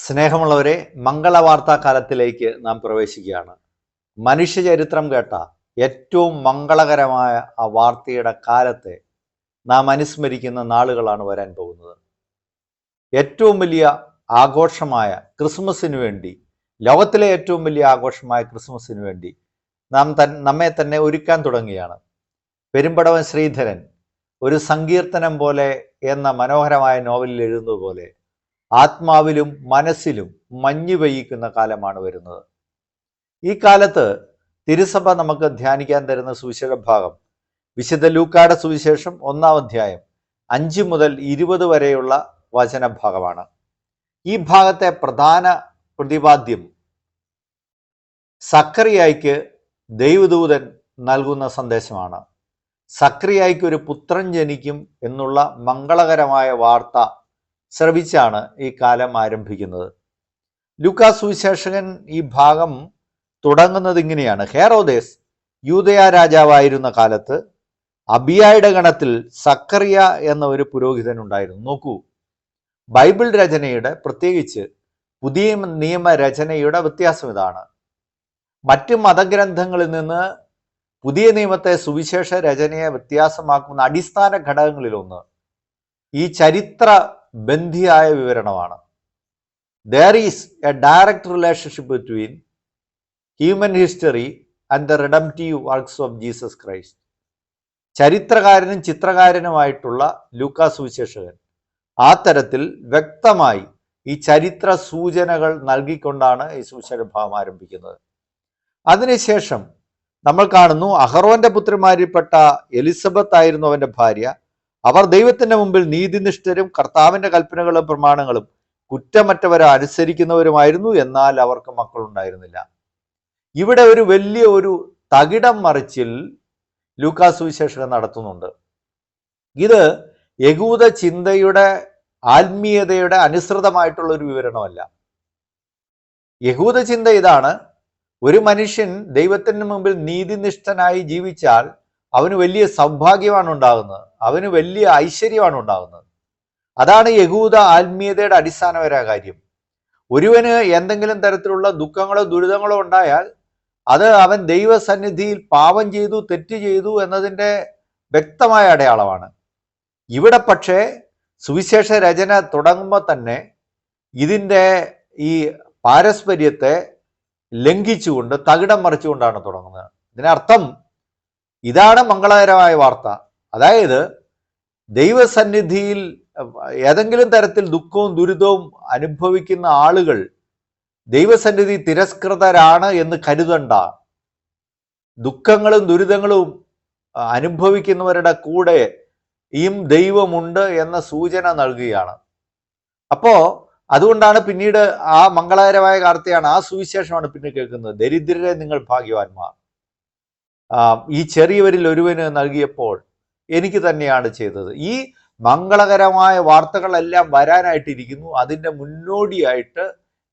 സ്നേഹമുള്ളവരെ, മംഗളവാർത്താ കാലത്തിലേക്ക് നാം പ്രവേശിക്കുകയാണ്. മനുഷ്യചരിത്രം കേട്ട ഏറ്റവും മംഗളകരമായ ആ വാർത്തയുടെ കാലത്തെ നാം അനുസ്മരിക്കുന്ന നാളുകളാണ് വരാൻ പോകുന്നത്. ഏറ്റവും വലിയ ആഘോഷമായ ക്രിസ്മസിന് വേണ്ടി, ലോകത്തിലെ ഏറ്റവും വലിയ ആഘോഷമായ ക്രിസ്മസിന് വേണ്ടി നമ്മെ തന്നെ ഒരുക്കാൻ തുടങ്ങുകയാണ്. പെരുമ്പടവൻ ശ്രീധരൻ ഒരു സങ്കീർത്തനം പോലെ എന്ന മനോഹരമായ നോവലിൽ എഴുതുന്നത് പോലെ ആത്മാവിലും മനസ്സിലും മഞ്ഞു പെയ്യിക്കുന്ന കാലമാണ് വരുന്നത്. ഈ കാലത്ത് തിരുസഭ നമുക്ക് ധ്യാനിക്കാൻ തരുന്ന സുവിശേഷ ഭാഗം വിശുദ്ധ ലൂക്കായുടെ സുവിശേഷം 1-ാം അധ്യായം 5 മുതൽ 20 വരെയുള്ള വചനഭാഗമാണ്. ഈ ഭാഗത്തെ പ്രധാന പ്രതിപാദ്യം സക്കറിയായ്ക്ക് ദൈവദൂതൻ നൽകുന്ന സന്ദേശമാണ്. സക്കറിയായ്ക്ക് ഒരു പുത്രൻ ജനിക്കും എന്നുള്ള മംഗളകരമായ വാർത്ത ശ്രവിച്ചാണ് ഈ കാലം ആരംഭിക്കുന്നത്. ലൂക്കാ സുവിശേഷകൻ ഈ ഭാഗം തുടങ്ങുന്നത് ഇങ്ങനെയാണ്: ഹെറോദേസ് യൂദയ രാജാവായിരുന്ന കാലത്ത് അബിയായുടെ ഗണത്തിൽ സക്കറിയ എന്ന ഒരു പുരോഹിതൻ ഉണ്ടായിരുന്നു. നോക്കൂ, ബൈബിൾ രചനയുടെ, പ്രത്യേകിച്ച് പുതിയ നിയമ രചനയുടെ വ്യത്യാസം ഇതാണ്. മറ്റ് മതഗ്രന്ഥങ്ങളിൽ നിന്ന് പുതിയ നിയമത്തെ, സുവിശേഷ രചനയെ വ്യത്യാസമാക്കുന്ന അടിസ്ഥാന ഘടകങ്ങളിലൊന്ന് ഈ ചരിത്ര ബന്ധിയായ വിവരണമാണ്. There is a direct relationship between human history and the redemptive works of Jesus Christ. ചരിത്രകാരനും ചിത്രകാരനുമായിട്ടുള്ള Luka Suviseshakan ആ തരത്തിൽ വ്യക്തമായി ഈ ചരിത്ര സൂചനകൾ നൽകിക്കൊണ്ടാണ് ഈ സുവിശേഷ ഭാഗം ആരംഭിക്കുന്നത്. അതിനുശേഷം നമ്മൾ കാണുന്നു, അഹറോന്റെ പുത്രിമാരിൽപ്പെട്ട എലിസബത്ത് ആയിരുന്നു അവന്റെ ഭാര്യ. അവർ ദൈവത്തിന്റെ മുമ്പിൽ നീതിനിഷ്ഠരും കർത്താവിന്റെ കൽപ്പനകളും പ്രമാണങ്ങളും കുറ്റമറ്റവരെ അനുസരിക്കുന്നവരുമായിരുന്നു. എന്നാൽ അവർക്ക് മക്കളുണ്ടായിരുന്നില്ല. ഇവിടെ ഒരു വലിയ തകിടം മറിച്ചിൽ ലൂക്കാ സുവിശേഷകൻ നടത്തുന്നുണ്ട്. ഇത് യഹൂദ ചിന്തയുടെ, ആത്മീയതയുടെ അനുസൃതമായിട്ടുള്ള ഒരു വിവരണമല്ല. യഹൂദ ചിന്ത ഇതാണ്: ഒരു മനുഷ്യൻ ദൈവത്തിന് മുമ്പിൽ നീതിനിഷ്ഠനായി ജീവിച്ചാൽ അവന് വലിയ സൗഭാഗ്യമാണ് ഉണ്ടാകുന്നത്, അവന് വലിയ ഐശ്വര്യമാണ് ഉണ്ടാകുന്നത്. അതാണ് യഹൂദ ആത്മീയതയുടെ അടിസ്ഥാനപരമായ കാര്യം. ഒരുവന് എന്തെങ്കിലും തരത്തിലുള്ള ദുഃഖങ്ങളോ ദുരിതങ്ങളോ ഉണ്ടായാൽ അത് അവൻ ദൈവസന്നിധിയിൽ പാപം ചെയ്തു, തെറ്റ് ചെയ്തു എന്നതിൻ്റെ വ്യക്തമായ അടയാളമാണ്. ഇവിടെ പക്ഷേ സുവിശേഷ രചന തുടങ്ങുമ്പോൾ തന്നെ ഇതിൻ്റെ ഈ പാരസ്പര്യത്തെ ലംഘിച്ചുകൊണ്ട്, തകിടം മറിച്ചുകൊണ്ടാണ് തുടങ്ങുന്നത്. ഇതിനർത്ഥം ഇതാണ് മംഗളകരമായ വാർത്ത. അതായത് ദൈവസന്നിധിയിൽ ഏതെങ്കിലും തരത്തിൽ ദുഃഖവും ദുരിതവും അനുഭവിക്കുന്ന ആളുകൾ ദൈവസന്നിധി തിരസ്കൃതരാണ് എന്ന് കരുതണ്ട. ദുഃഖങ്ങളും ദുരിതങ്ങളും അനുഭവിക്കുന്നവരുടെ കൂടെ ദൈവമുണ്ട് എന്ന സൂചന നൽകുകയാണ്. അതുകൊണ്ടാണ് പിന്നീട് ആ മംഗളകരമായ വാർത്തയാണ്, ആ സുവിശേഷമാണ് പിന്നെ കേൾക്കുന്നത്: ദരിദ്രരെ നിങ്ങൾ ഭാഗ്യവാന്മാർ, ഈ ചെറിയവരിൽ ഒരുവന് നൽകിയപ്പോൾ എനിക്ക് തന്നെയാണ് ചെയ്തത്. ഈ മംഗളകരമായ വാർത്തകളെല്ലാം വരാനായിട്ടിരിക്കുന്നു. അതിൻ്റെ മുന്നോടിയായിട്ട്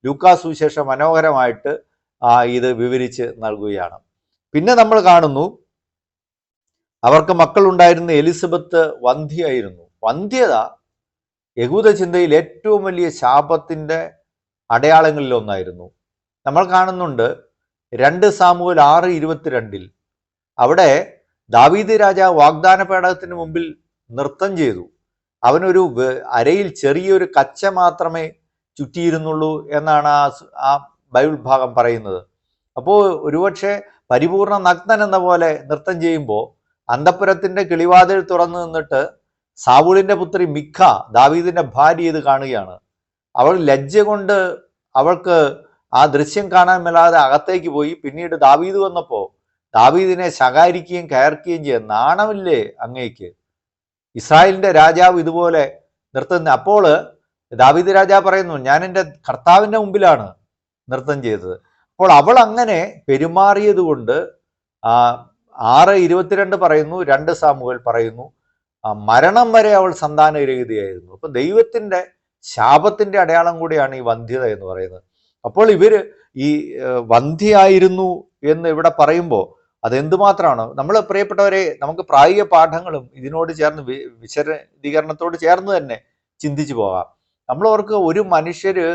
ലൂക്കാ സുവിശേഷം മനോഹരമായിട്ട് ഇത് വിവരിച്ച് നൽകുകയാണ്. പിന്നെ നമ്മൾ കാണുന്നു, അവർക്ക് മക്കളുണ്ടായിരുന്ന എലിസബത്ത് വന്ധ്യയായിരുന്നു. വന്ധ്യത യഹൂദ ചിന്തയിൽ ഏറ്റവും വലിയ ശാപത്തിൻ്റെ അടയാളങ്ങളിൽ ഒന്നായിരുന്നു. നമ്മൾ കാണുന്നുണ്ട് 2 സാമുവേൽ 6:22 അവിടെ ദാവീദ് രാജാവ് വാഗ്ദാന പേടകത്തിന് മുമ്പിൽ നൃത്തം ചെയ്തു. അവനൊരു അരയിൽ ചെറിയൊരു കച്ച മാത്രമേ ചുറ്റിയിരുന്നുള്ളൂ എന്നാണ് ആ ബൈബിൾ ഭാഗം പറയുന്നത്. അപ്പോൾ ഒരുപക്ഷെ പരിപൂർണ നഗ്നൻ എന്ന പോലെ നൃത്തം ചെയ്യുമ്പോൾ അന്തഃപുരത്തിൻ്റെ കിളിവാതിൽ തുറന്നു നിന്നിട്ട് സാവൂളിൻ്റെ പുത്രി മിഖ, ദാവീദിൻ്റെ ഭാര്യ, ഇത് കാണുകയാണ്. അവൾ ലജ്ജ കൊണ്ട് അവൾക്ക് ആ ദൃശ്യം കാണാൻ മേലാതെ അകത്തേക്ക് പോയി. പിന്നീട് ദാവീദ് വന്നപ്പോൾ ദാവീദിനെ ശകാരിക്കുകയും കയർക്കുകയും ചെയ്യുക. നാണമില്ലേ അങ്ങേക്ക്, ഇസ്രായേലിൻ്റെ രാജാവ് ഇതുപോലെ നൃത്തം? അപ്പോൾ ദാവീദ് രാജാവ് പറയുന്നു, ഞാൻ എൻ്റെ കർത്താവിൻ്റെ മുമ്പിലാണ് നൃത്തം ചെയ്തത്. അപ്പോൾ അവൾ അങ്ങനെ പെരുമാറിയത് കൊണ്ട് 6:22 പറയുന്നു, 2 സാമുവേൽ പറയുന്നു, മരണം വരെ അവൾ സന്താനരഹിതയായിരുന്നു. അപ്പൊ ദൈവത്തിന്റെ ശാപത്തിന്റെ അടയാളം കൂടിയാണ് ഈ വന്ധ്യത എന്ന് പറയുന്നത്. അപ്പോൾ ഇവര് ഈ വന്ധ്യയായിരുന്നു എന്ന് ഇവിടെ പറയുമ്പോൾ അതെന്തുമാത്രമാണ്. നമ്മൾ പ്രിയപ്പെട്ടവരെ, നമുക്ക് പ്രായോഗിക പാഠങ്ങളും ഇതിനോട് ചേർന്ന് വിശദീകരണത്തോട് ചേർന്ന് തന്നെ ചിന്തിച്ചു പോകാം. നമ്മൾ ഓർക്ക്, ഒരു മനുഷ്യര്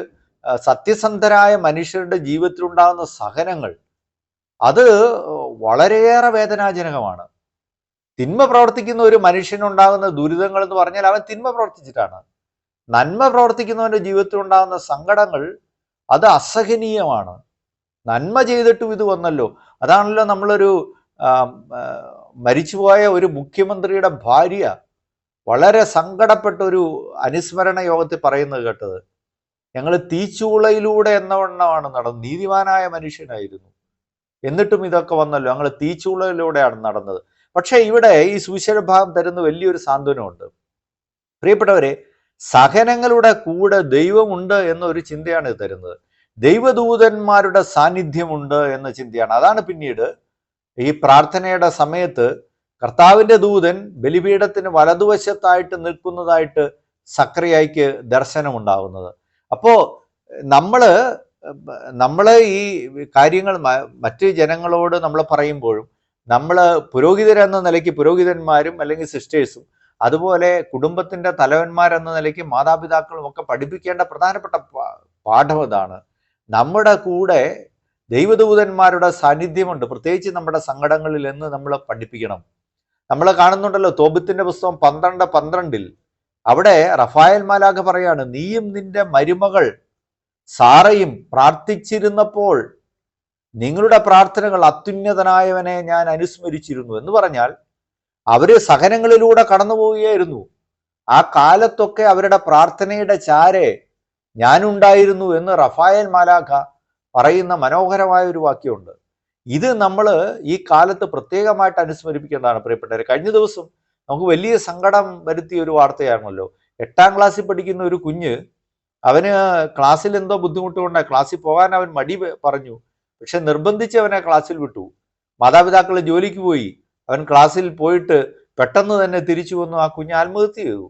സത്യസന്ധരായ മനുഷ്യരുടെ ജീവിതത്തിലുണ്ടാകുന്ന സഹനങ്ങൾ അത് വളരെയേറെ വേദനാജനകമാണ്. തിന്മ പ്രവർത്തിക്കുന്ന ഒരു മനുഷ്യനുണ്ടാകുന്ന ദുരിതങ്ങൾ എന്ന് പറഞ്ഞാൽ അവൻ തിന്മ പ്രവർത്തിച്ചിട്ടാണ്. നന്മ പ്രവർത്തിക്കുന്നവൻ്റെ ജീവിതത്തിൽ ഉണ്ടാകുന്ന സങ്കടങ്ങൾ അത് അസഹനീയമാണ്. നന്മ ചെയ്തിട്ടും ഇത് വന്നല്ലോ. അതാണല്ലോ നമ്മളൊരു മരിച്ചുപോയ ഒരു മുഖ്യമന്ത്രിയുടെ ഭാര്യ വളരെ സങ്കടപ്പെട്ട ഒരു അനുസ്മരണ യോഗത്തിൽ പറയുന്നത് കേട്ടത്. ഞങ്ങൾ തീച്ചൂളയിലൂടെ എന്നവണ്ണമാണ് നടന്നത്. നീതിമാനായ മനുഷ്യനായിരുന്നു, എന്നിട്ടും ഇതൊക്കെ വന്നല്ലോ. ഞങ്ങൾ തീച്ചൂളയിലൂടെയാണ് നടന്നത്. പക്ഷേ ഇവിടെ ഈ സുവിശേഷ ഭാഗം തരുന്ന വലിയൊരു സാന്ത്വനമുണ്ട്. പ്രിയപ്പെട്ടവരെ, സഹനങ്ങളുടെ കൂടെ ദൈവമുണ്ട് എന്നൊരു ചിന്തയാണ് ഇത് തരുന്നത്. ദൈവദൂതന്മാരുടെ സാന്നിധ്യമുണ്ട് എന്ന ചിന്തയാണ്. അതാണ് പിന്നീട് ഈ പ്രാർത്ഥനയുടെ സമയത്ത് കർത്താവിൻ്റെ ദൂതൻ ബലിപീഠത്തിന് വലതുവശത്തായിട്ട് നിൽക്കുന്നതായിട്ട് സക്രിയായിക്ക് ദർശനമുണ്ടാകുന്നത്. അപ്പോൾ നമ്മൾ ഈ കാര്യങ്ങൾ മറ്റ് ജനങ്ങളോട് നമ്മൾ പറയുമ്പോഴും നമ്മൾ പുരോഹിതരെന്ന നിലയ്ക്ക് പുരോഹിതന്മാരും അല്ലെങ്കിൽ സിസ്റ്റേഴ്സും അതുപോലെ കുടുംബത്തിൻ്റെ തലവന്മാരെന്ന നിലയ്ക്ക് മാതാപിതാക്കളും ഒക്കെ പഠിപ്പിക്കേണ്ട പ്രധാനപ്പെട്ട പാഠം ഇതാണ്. നമ്മുടെ കൂടെ ദൈവദൂതന്മാരുടെ സാന്നിധ്യമുണ്ട്, പ്രത്യേകിച്ച് നമ്മുടെ സങ്കടങ്ങളിൽ എന്ന് നമ്മൾ പഠിപ്പിക്കണം. നമ്മൾ കാണുന്നുണ്ടല്ലോ തോബിത്തിന്റെ പുസ്തകം 12:12 അവിടെ റഫായേൽ മാലാഖ പറയാണ്, നീയും നിന്റെ മരുമകൾ സാറയും പ്രാർത്ഥിച്ചിരുന്നപ്പോൾ നിങ്ങളുടെ പ്രാർത്ഥനകൾ അത്യുന്നതനായവനെ ഞാൻ അനുസ്മരിച്ചിരുന്നു എന്ന് പറഞ്ഞാൽ അവര് സഹനങ്ങളിലൂടെ കടന്നു പോവുകയായിരുന്നു. ആ കാലത്തൊക്കെ അവരുടെ പ്രാർത്ഥനയുടെ ചാരെ ഞാനുണ്ടായിരുന്നു എന്ന് റഫായേൽ മാലാഖ പറയുന്ന മനോഹരമായ ഒരു വാക്യമുണ്ട്. ഇത് നമ്മൾ ഈ കാലത്ത് പ്രത്യേകമായിട്ട് അനുസ്മരിപ്പിക്കേണ്ടതാണ് പ്രിയപ്പെട്ടവരെ. കഴിഞ്ഞ ദിവസം നമുക്ക് വലിയ സങ്കടം വരുത്തിയ ഒരു വാർത്തയാണല്ലോ. 8ാം ക്ലാസ്സിൽ പഠിക്കുന്ന ഒരു കുഞ്ഞ്, അവന് ക്ലാസ്സിൽ എന്തോ ബുദ്ധിമുട്ടുകൊണ്ടാണ് ക്ലാസ്സിൽ പോകാൻ അവൻ മടി പറഞ്ഞു. പക്ഷെ നിർബന്ധിച്ച് അവനെ ക്ലാസ്സിൽ വിട്ടു. മാതാപിതാക്കൾ ജോലിക്ക് പോയി. അവൻ ക്ലാസ്സിൽ പോയിട്ട് പെട്ടെന്ന് തന്നെ തിരിച്ചു വന്നു. ആ കുഞ്ഞ് ആത്മഹത്യ ചെയ്തു.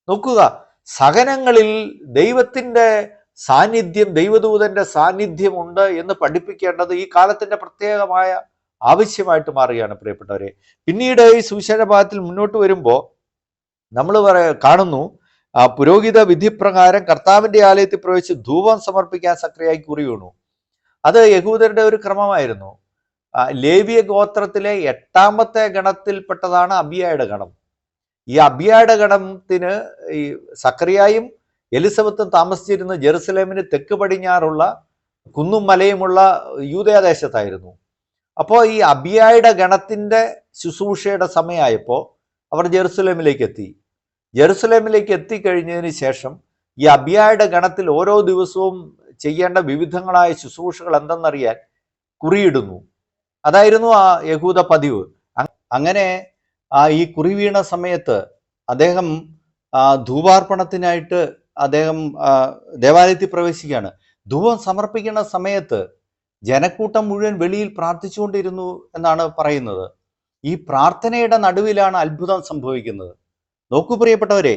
നോക്കുക, സഹനങ്ങളിൽ ദൈവത്തിൻ്റെ സാന്നിധ്യം, ദൈവദൂതന്റെ സാന്നിധ്യമുണ്ട് എന്ന് പഠിപ്പിക്കേണ്ടത് ഈ കാലത്തിന്റെ പ്രത്യേകമായ ആവശ്യമായിട്ട് മാറുകയാണ് പ്രിയപ്പെട്ടവരെ. പിന്നീട് ഈ സുവിശേഷ ഭാഗത്തിൽ മുന്നോട്ട് വരുമ്പോൾ നമ്മൾ കാണുന്നു, പുരോഹിത വിധിപ്രകാരം കർത്താവിന്റെ ആലയത്തിൽ പ്രവേശിച്ച് ധൂപം സമർപ്പിക്കാൻ സക്രിയായി കുറി വീണു. അത് യഹൂദരുടെ ഒരു ക്രമമായിരുന്നു. ലേവിയ ഗോത്രത്തിലെ 8ാമത്തെ ഗണത്തിൽപ്പെട്ടതാണ് അബിയായുടെ ഗണം. ഈ അബിയായുടെ ഗണത്തിന് ഈ സക്രിയായും എലിസബത്തും താമസിച്ചിരുന്ന ജെറുസലേമിന് തെക്ക് പടിഞ്ഞാറുള്ള കുന്നും മലയുമുള്ള യൂദയാദേശത്തായിരുന്നു. അപ്പോൾ ഈ അബിയായുടെ ഗണത്തിൻ്റെ ശുശ്രൂഷയുടെ സമയമായപ്പോൾ അവർ ജെറുസലേമിലേക്ക് എത്തി. ജെറുസലേമിലേക്ക് എത്തിക്കഴിഞ്ഞതിന് ശേഷം ഈ അബിയായുടെ ഗണത്തിൽ ഓരോ ദിവസവും ചെയ്യേണ്ട വിവിധങ്ങളായ ശുശ്രൂഷകൾ എന്തെന്നറിയാൻ കുറിയിടുന്നു. അതായിരുന്നു ആ യഹൂദ പതിവ്. അങ്ങനെ ഈ കുറി വീണ സമയത്ത് അദ്ദേഹം ധൂപാർപ്പണത്തിനായിട്ട് അദ്ദേഹം ദേവാലയത്തിൽ പ്രവേശിക്കുകയാണ്. ധൂപം സമർപ്പിക്കുന്ന സമയത്ത് ജനക്കൂട്ടം മുഴുവൻ വെളിയിൽ പ്രാർത്ഥിച്ചുകൊണ്ടിരുന്നു എന്നാണ് പറയുന്നത്. ഈ പ്രാർത്ഥനയുടെ നടുവിലാണ് അത്ഭുതം സംഭവിക്കുന്നത്. നോക്കൂ പ്രിയപ്പെട്ടവരെ,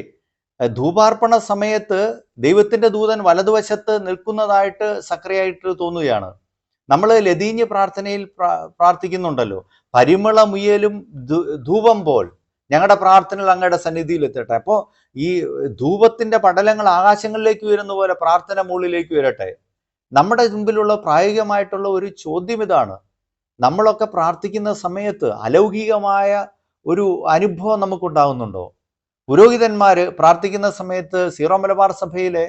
ധൂപാർപ്പണ സമയത്ത് ദൈവത്തിൻ്റെ ദൂതൻ വലതുവശത്ത് നിൽക്കുന്നതായിട്ട് സക്രിയായിട്ട് തോന്നുകയാണ്. നമ്മൾ ലതീഞ്ഞ് പ്രാർത്ഥനയിൽ പ്രാർത്ഥിക്കുന്നുണ്ടല്ലോ, പരിമള മുയലും ധൂപം പോൽ ഞങ്ങളുടെ പ്രാർത്ഥനകൾ അങ്ങയുടെ സന്നിധിയിൽ എത്തട്ടെ. അപ്പോൾ ഈ ധൂപത്തിന്റെ പടലങ്ങൾ ആകാശങ്ങളിലേക്ക് ഉയരുന്ന പോലെ പ്രാർത്ഥന മുകളിലേക്ക് ഉയരട്ടെ. നമ്മുടെ മുമ്പിലുള്ള പ്രായോഗികമായിട്ടുള്ള ഒരു ചോദ്യം ഇതാണ്. നമ്മളൊക്കെ പ്രാർത്ഥിക്കുന്ന സമയത്ത് അലൗകികമായ ഒരു അനുഭവം നമുക്കുണ്ടാകുന്നുണ്ടോ? പുരോഹിതന്മാര് പ്രാർത്ഥിക്കുന്ന സമയത്ത് സീറോ മലബാർ സഭയിലെ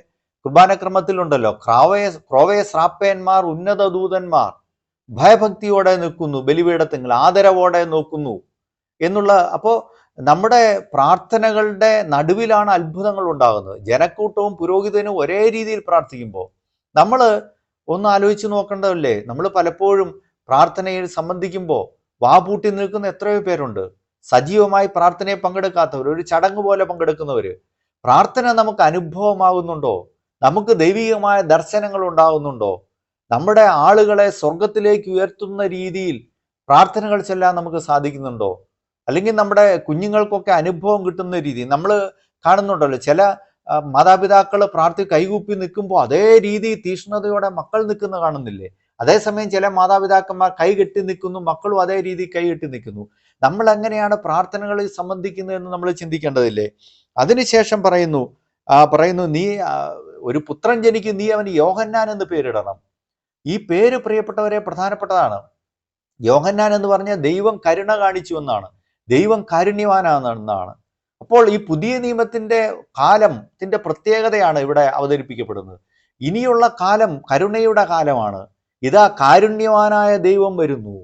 കുർബാനക്രമത്തിലുണ്ടല്ലോ, ക്രോവയ ശ്രാപ്പയന്മാർ, ഉന്നത ദൂതന്മാർ ഭയഭക്തിയോടെ നിൽക്കുന്നു, ബലിപീഠത്തിൽ ആദരവോടെ നോക്കുന്നു എന്നുള്ള. അപ്പോൾ നമ്മുടെ പ്രാർത്ഥനകളുടെ നടുവിലാണ് അത്ഭുതങ്ങൾ ഉണ്ടാകുന്നത്. ജനക്കൂട്ടവും പുരോഹിതനും ഒരേ രീതിയിൽ പ്രാർത്ഥിക്കുമ്പോൾ നമ്മൾ ഒന്ന് ആലോചിച്ച് നോക്കേണ്ടതല്ലേ. നമ്മൾ പലപ്പോഴും പ്രാർത്ഥനയിൽ സംബന്ധിക്കുമ്പോൾ വാപൂട്ടി നിൽക്കുന്ന എത്രയോ പേരുണ്ട്. സജീവമായി പ്രാർത്ഥനയെ പങ്കെടുക്കാത്തവർ, ഒരു ചടങ്ങ് പോലെ പങ്കെടുക്കുന്നവർ. പ്രാർത്ഥന നമുക്ക് അനുഭവമാകുന്നുണ്ടോ? നമുക്ക് ദൈവികമായ ദർശനങ്ങൾ ഉണ്ടാകുന്നുണ്ടോ? നമ്മുടെ ആളുകളെ സ്വർഗത്തിലേക്ക് ഉയർത്തുന്ന രീതിയിൽ പ്രാർത്ഥനകൾ ചെല്ലാൻ നമുക്ക് സാധിക്കുന്നുണ്ടോ? അല്ലെങ്കിൽ നമ്മുടെ കുഞ്ഞുങ്ങൾക്കൊക്കെ അനുഭവം കിട്ടുന്ന രീതി നമ്മൾ കാണുന്നുണ്ടല്ലോ. ചില മാതാപിതാക്കൾ കൈകൂപ്പി നിൽക്കുമ്പോൾ അതേ രീതി തീഷ്ണതയോടെ മക്കൾ നിൽക്കുന്ന കാണുന്നില്ലേ? അതേസമയം ചില മാതാപിതാക്കന്മാർ കൈകെട്ടി നിൽക്കുന്നു, മക്കളും അതേ രീതി കൈകെട്ടി നിൽക്കുന്നു. നമ്മൾ എങ്ങനെയാണ് പ്രാർത്ഥനകളിൽ സംബന്ധിക്കുന്നത് എന്ന് നമ്മൾ ചിന്തിക്കേണ്ടതില്ലേ? അതിനുശേഷം പറയുന്നു നീ ഒരു പുത്രൻ ജനിക്കും, നീ അവന് യോഹന്നാൻ എന്ന് പേരിടണം. ഈ പേര് പ്രിയപ്പെട്ടവരെ പ്രധാനപ്പെട്ടതാണ്. യോഹന്നാൻ എന്ന് പറഞ്ഞാൽ ദൈവം കരുണ കാണിച്ചു എന്നാണ്, ദൈവം കാരുണ്യവാനാണെന്നാണ്. അപ്പോൾ ഈ പുതിയ നിയമത്തിന്റെ കാലത്തിന്റെ പ്രത്യേകതയാണ് ഇവിടെ അവതരിപ്പിക്കപ്പെടുന്നത്. ഇനിയുള്ള കാലം കരുണയുടെ കാലമാണ്. ഇതാ കാരുണ്യവാനായ ദൈവം വരുന്നു.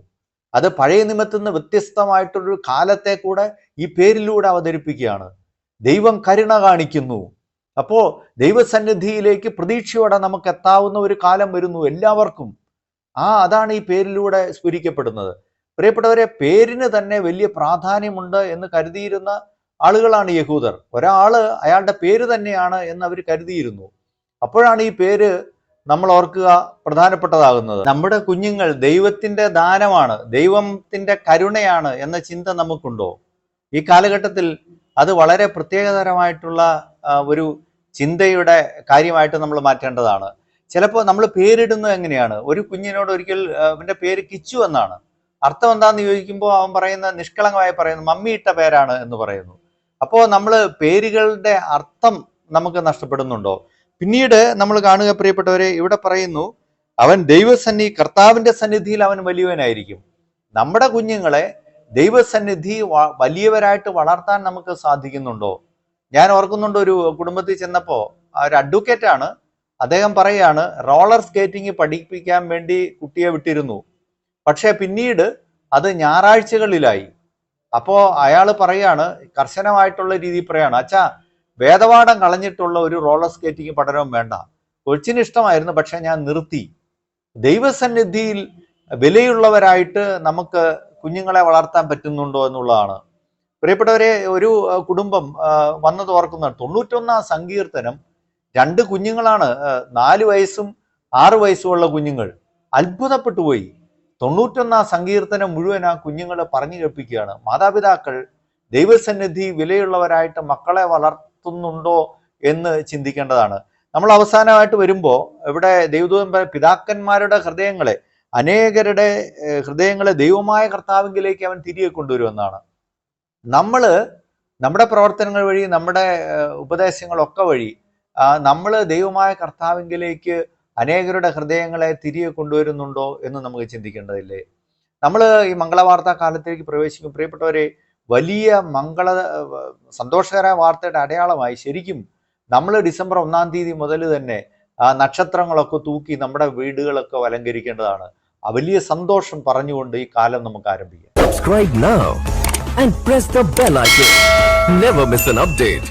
അത് പഴയ നിയമത്തിൽ നിന്ന് വ്യത്യസ്തമായിട്ടൊരു കാലത്തെ കൂടെ ഈ പേരിലൂടെ അവതരിപ്പിക്കുകയാണ്. ദൈവം കരുണ കാണിക്കുന്നു. അപ്പോൾ ദൈവസന്നിധിയിലേക്ക് പ്രതീക്ഷയോടെ നമുക്ക് എത്താവുന്ന ഒരു കാലം വരുന്നു എല്ലാവർക്കും. അതാണ് ഈ പേരിലൂടെ സ്ഫുരിക്കപ്പെടുന്നത്. പ്രിയപ്പെട്ടവരെ, പേരിന് തന്നെ വലിയ പ്രാധാന്യമുണ്ട് എന്ന് കരുതിയിരുന്ന ആളുകളാണ് യഹൂദർ. ഒരാള് അയാളുടെ പേര് തന്നെയാണ് എന്ന് അവർ കരുതിയിരുന്നു. അപ്പോഴാണ് ഈ പേര് നമ്മൾ ഓർക്കുക പ്രധാനപ്പെട്ടതാകുന്നത്. നമ്മുടെ കുഞ്ഞുങ്ങൾ ദൈവത്തിന്റെ ദാനമാണ്, ദൈവത്തിന്റെ കരുണയാണ് എന്ന ചിന്ത നമുക്കുണ്ടോ? ഈ കാലഘട്ടത്തിൽ അത് വളരെ പ്രത്യേകതരമായിട്ടുള്ള ഒരു ചിന്തയുടെ കാര്യമായിട്ട് നമ്മൾ മാറ്റേണ്ടതാണ്. ചിലപ്പോൾ നമ്മൾ പേരിടുന്നത് എങ്ങനെയാണ്? ഒരു കുഞ്ഞിനോട് ഒരിക്കൽ അവന്റെ പേര് കിച്ചു എന്നാണ്. അർത്ഥം എന്താന്ന് ചോദിക്കുമ്പോൾ അവൻ പറയുന്ന നിഷ്കളങ്കമായി പറയുന്നു മമ്മി ഇട്ട പേരാണ് എന്ന് പറയുന്നു. അപ്പോൾ നമ്മൾ പേരുകളുടെ അർത്ഥം നമുക്ക് നഷ്ടപ്പെടുന്നുണ്ടോ? പിന്നീട് നമ്മൾ കാണുക പ്രിയപ്പെട്ടവരെ, ഇവിടെ പറയുന്നു അവൻ കർത്താവിന്റെ സന്നിധിയിൽ അവൻ വലിയവനായിരിക്കും. നമ്മുടെ കുഞ്ഞുങ്ങളെ ദൈവസന്നിധി വലിയവരായിട്ട് വളർത്താൻ നമുക്ക് സാധിക്കുന്നുണ്ടോ? ഞാൻ ഓർക്കുന്നുണ്ട്, ഒരു കുടുംബത്തിൽ ചെന്നപ്പോൾ ഒരു അഡ്വക്കേറ്റ് ആണ്, അദ്ദേഹം പറയാണ് റോളർ സ്കേറ്റിംഗ് പഠിപ്പിക്കാൻ വേണ്ടി കുട്ടിയെ വിട്ടിരുന്നു. പക്ഷെ പിന്നീട് അത് ഞായറാഴ്ചകളിലായി. അപ്പോൾ അയാൾ പറയാണ്, കർശനമായിട്ടുള്ള രീതിയിൽ പറയാണ്, അച്ഛാ വേദപാഠം കളഞ്ഞിട്ടുള്ള ഒരു റോളർ സ്കേറ്റിംഗ് പഠനവും വേണ്ട, കൊച്ചിന് ഇഷ്ടമായിരുന്നു പക്ഷെ ഞാൻ നിർത്തി. ദൈവസന്നിധിയിൽ വിലയുള്ളവരായിട്ട് നമുക്ക് കുഞ്ഞുങ്ങളെ വളർത്താൻ പറ്റുന്നുണ്ടോ എന്നുള്ളതാണ്. പ്രിയപ്പെട്ടവരെ, ഒരു കുടുംബം വന്നത് ഓർക്കുന്ന 91 സങ്കീർത്തനം 2 കുഞ്ഞുങ്ങളാണ്, 4 വയസ്സും 6 വയസ്സുമുള്ള കുഞ്ഞുങ്ങൾ. അത്ഭുതപ്പെട്ടു പോയി. 91 സങ്കീർത്തനം മുഴുവൻ ആ കുഞ്ഞുങ്ങളെ പറഞ്ഞു കേൾപ്പിക്കുകയാണ്. മാതാപിതാക്കൾ ദൈവസന്നിധി വിലയുള്ളവരായിട്ട് മക്കളെ വളർത്തുന്നുണ്ടോ എന്ന് ചിന്തിക്കേണ്ടതാണ്. നമ്മൾ അവസാനമായിട്ട് വരുമ്പോൾ ഇവിടെ ദൈവദൂതൻ പിതാക്കന്മാരുടെ ഹൃദയങ്ങളെ, അനേകരുടെ ഹൃദയങ്ങളെ ദൈവമായ കർത്താവിലേക്ക് അവൻ തിരികെ കൊണ്ടുവരുമെന്നാണ്. നമ്മുടെ പ്രവർത്തനങ്ങൾ വഴി, നമ്മുടെ ഉപദേശങ്ങളൊക്കെ വഴി നമ്മൾ ദൈവമായ കർത്താവിലേക്ക് അനേകരുടെ ഹൃദയങ്ങളെ തിരികെ കൊണ്ടുവരുന്നുണ്ടോ എന്ന് നമുക്ക് ചിന്തിക്കേണ്ടതില്ലേ? നമ്മൾ ഈ മംഗളവാർത്താ കാലത്തേക്ക് പ്രവേശിക്കും പ്രിയപ്പെട്ടവരെ. വലിയ സന്തോഷകരമായ വാർത്തയുടെ അടയാളമായി ശരിക്കും നമ്മൾ ഡിസംബർ 1 തീയതി മുതൽ തന്നെ നക്ഷത്രങ്ങളൊക്കെ തൂക്കി നമ്മുടെ വീടുകളൊക്കെ അലങ്കരിക്കേണ്ടതാണ്. വലിയ സന്തോഷം പറഞ്ഞുകൊണ്ട് ഈ കാലം നമുക്ക് ആരംഭിക്കാം. Subscribe now and press the bell icon. Never miss an update.